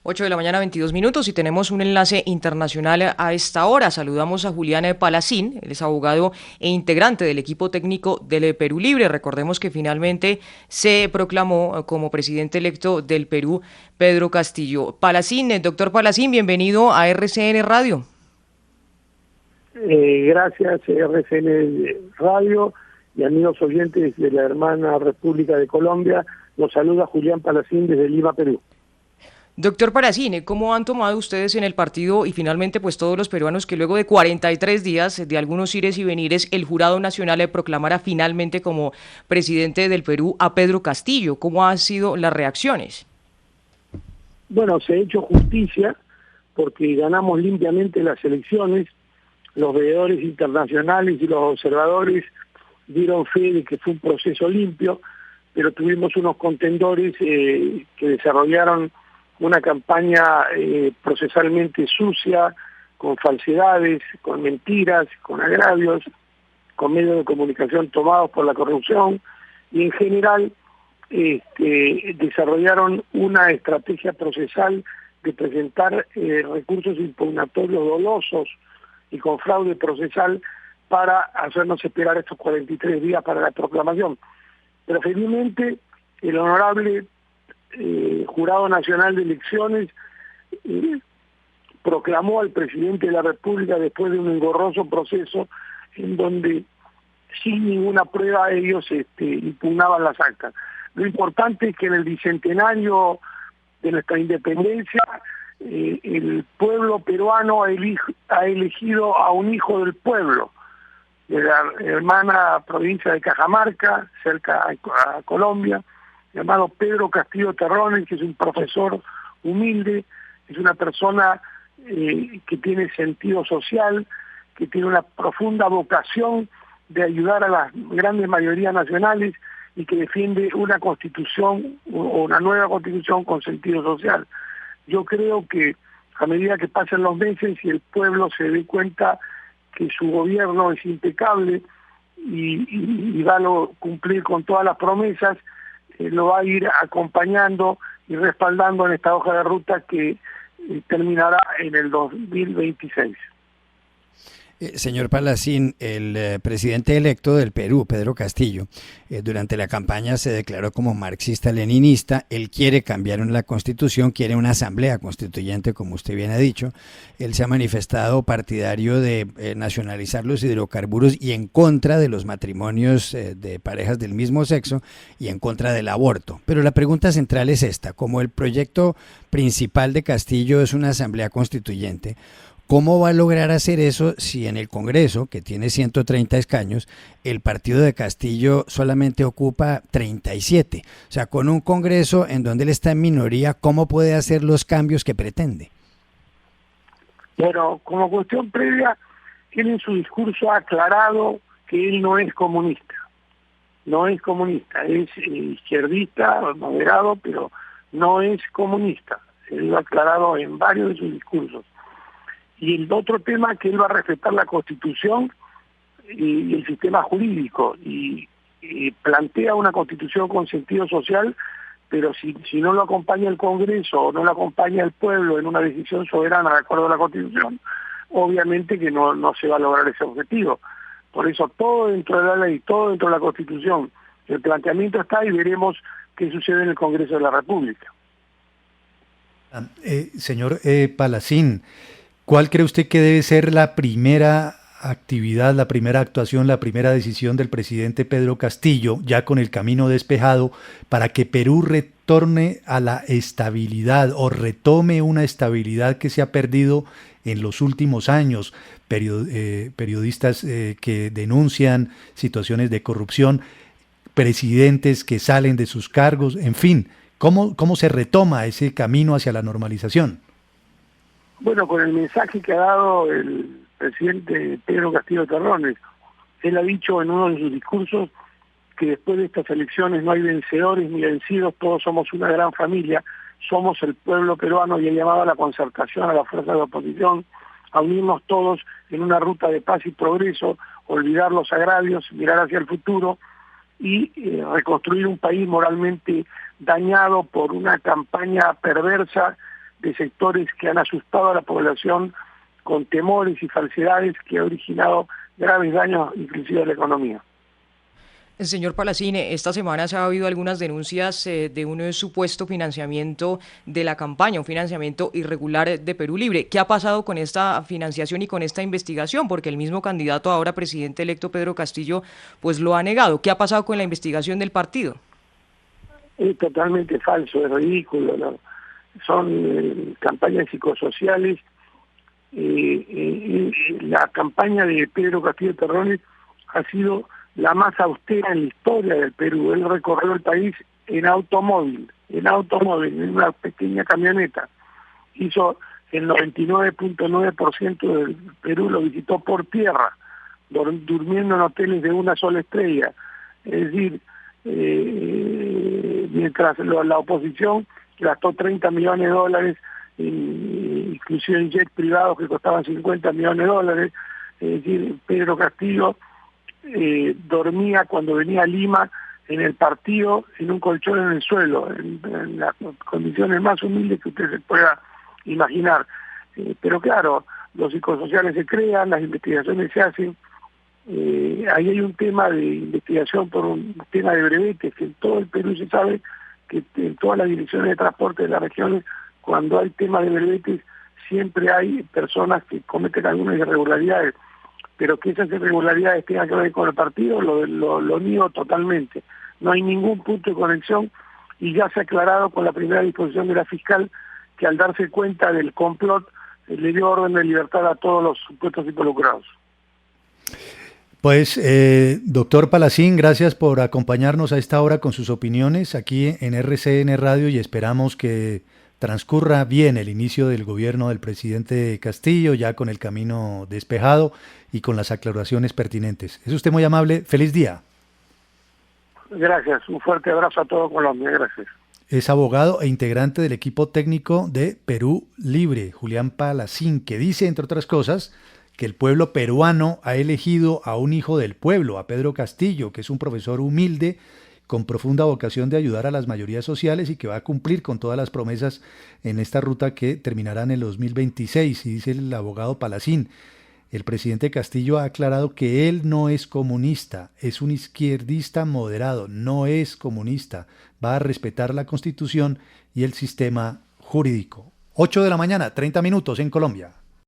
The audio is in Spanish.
8 de la mañana, 22 minutos, y tenemos un enlace internacional a esta hora. Saludamos a Julián Palacín, él es abogado e integrante del equipo técnico del Perú Libre. Recordemos que finalmente se proclamó como presidente electo del Perú Pedro Castillo. Palacín, doctor Palacín, bienvenido a RCN Radio. Gracias, RCN Radio y amigos oyentes de la hermana República de Colombia. Los saluda Julián Palacín desde Lima, Perú. Doctor Palacín, ¿cómo han tomado ustedes en el partido y finalmente pues todos los peruanos que luego de 43 días de algunos ires y venires el Jurado Nacional le proclamara finalmente como presidente del Perú a Pedro Castillo? ¿Cómo han sido las reacciones? Bueno, se ha hecho justicia porque ganamos limpiamente las elecciones. Los veedores internacionales y los observadores dieron fe de que fue un proceso limpio, pero tuvimos unos contendores que desarrollaron una campaña procesalmente sucia, con falsedades, con mentiras, con agravios, con medios de comunicación tomados por la corrupción, y en general desarrollaron una estrategia procesal de presentar recursos impugnatorios dolosos y con fraude procesal para hacernos esperar estos 43 días para la proclamación. Pero felizmente el honorable Jurado Nacional de Elecciones proclamó al presidente de la República después de un engorroso proceso en donde sin ninguna prueba ellos impugnaban las actas. Lo importante es que en el bicentenario de nuestra independencia el pueblo peruano ha elegido a un hijo del pueblo, de la hermana provincia de Cajamarca, cerca a Colombia, llamado Pedro Castillo Terrones, que es un profesor humilde, es una persona que tiene sentido social, que tiene una profunda vocación de ayudar a las grandes mayorías nacionales y que defiende una constitución o una nueva constitución con sentido social. Yo creo que a medida que pasan los meses y el pueblo se dé cuenta que su gobierno es impecable y va a cumplir con todas las promesas, lo va a ir acompañando y respaldando en esta hoja de ruta que terminará en el 2026. Señor Palacín, el presidente electo del Perú, Pedro Castillo, durante la campaña se declaró como marxista-leninista. Él quiere cambiar la constitución, quiere una asamblea constituyente, como usted bien ha dicho. Él se ha manifestado partidario de nacionalizar los hidrocarburos y en contra de los matrimonios de parejas del mismo sexo y en contra del aborto. Pero la pregunta central es esta: como el proyecto principal de Castillo es una asamblea constituyente, ¿cómo va a lograr hacer eso si en el Congreso, que tiene 130 escaños, el partido de Castillo solamente ocupa 37? O sea, con un Congreso en donde él está en minoría, ¿cómo puede hacer los cambios que pretende? Bueno, como cuestión previa, él en su discurso ha aclarado que él no es comunista. No es comunista, es izquierdista, moderado, pero no es comunista. Él lo ha aclarado en varios de sus discursos. Y el otro tema es que él va a respetar la Constitución y el sistema jurídico y plantea una Constitución con sentido social, pero si no lo acompaña el Congreso o no lo acompaña el pueblo en una decisión soberana de acuerdo a la Constitución, obviamente que no se va a lograr ese objetivo. Por eso todo dentro de la ley, todo dentro de la Constitución, el planteamiento está y veremos qué sucede en el Congreso de la República. Señor Palacín, ¿cuál cree usted que debe ser la primera actividad, la primera actuación, la primera decisión del presidente Pedro Castillo, ya con el camino despejado, para que Perú retorne a la estabilidad o retome una estabilidad que se ha perdido en los últimos años? Periodistas que denuncian situaciones de corrupción, presidentes que salen de sus cargos, en fin, ¿cómo se retoma ese camino hacia la normalización? Bueno, con el mensaje que ha dado el presidente Pedro Castillo Terrones, él ha dicho en uno de sus discursos que después de estas elecciones no hay vencedores ni vencidos, todos somos una gran familia, somos el pueblo peruano, y ha llamado a la concertación, a la fuerza de oposición, a unirnos todos en una ruta de paz y progreso, olvidar los agravios, mirar hacia el futuro y reconstruir un país moralmente dañado por una campaña perversa de sectores que han asustado a la población con temores y falsedades que ha originado graves daños inclusive a la economía. Señor Palacín, esta semana se ha habido algunas denuncias de un supuesto financiamiento de la campaña, un financiamiento irregular de Perú Libre. ¿Qué ha pasado con esta financiación y con esta investigación? Porque el mismo candidato, ahora presidente electo Pedro Castillo, pues lo ha negado. ¿Qué ha pasado con la investigación del partido? Es totalmente falso, es ridículo, ¿no? Son campañas psicosociales. La campaña de Pedro Castillo Terrones ha sido la más austera en la historia del Perú. Él recorrió el país en automóvil, en una pequeña camioneta. Hizo el 99.9% del Perú, lo visitó por tierra, durmiendo en hoteles de una sola estrella. Es decir, mientras la oposición gastó $30 millones, inclusive en jets privados que costaban $50 millones. Es decir, Pedro Castillo dormía cuando venía a Lima en el partido en un colchón en el suelo, en las condiciones más humildes que usted se pueda imaginar. Pero claro, los psicosociales se crean, las investigaciones se hacen. Ahí hay un tema de investigación por un tema de brevetes, que en todo el Perú se sabe que en todas las direcciones de transporte de las regiones, cuando hay temas de brevetes, siempre hay personas que cometen algunas irregularidades. Pero que esas irregularidades tengan que ver con el partido, lo niego totalmente. No hay ningún punto de conexión y ya se ha aclarado con la primera disposición de la fiscal que al darse cuenta del complot le dio orden de libertad a todos los supuestos involucrados. Pues, doctor Palacín, gracias por acompañarnos a esta hora con sus opiniones aquí en RCN Radio y esperamos que transcurra bien el inicio del gobierno del presidente Castillo, ya con el camino despejado y con las aclaraciones pertinentes. Es usted muy amable. Feliz día. Gracias. Un fuerte abrazo a todo Colombia. Gracias. Es abogado e integrante del equipo técnico de Perú Libre, Julián Palacín, que dice, entre otras cosas, que el pueblo peruano ha elegido a un hijo del pueblo, a Pedro Castillo, que es un profesor humilde, con profunda vocación de ayudar a las mayorías sociales y que va a cumplir con todas las promesas en esta ruta que terminará en el 2026, y dice el abogado Palacín. El presidente Castillo ha aclarado que él no es comunista, es un izquierdista moderado, no es comunista, va a respetar la Constitución y el sistema jurídico. 8 de la mañana, 30 minutos en Colombia.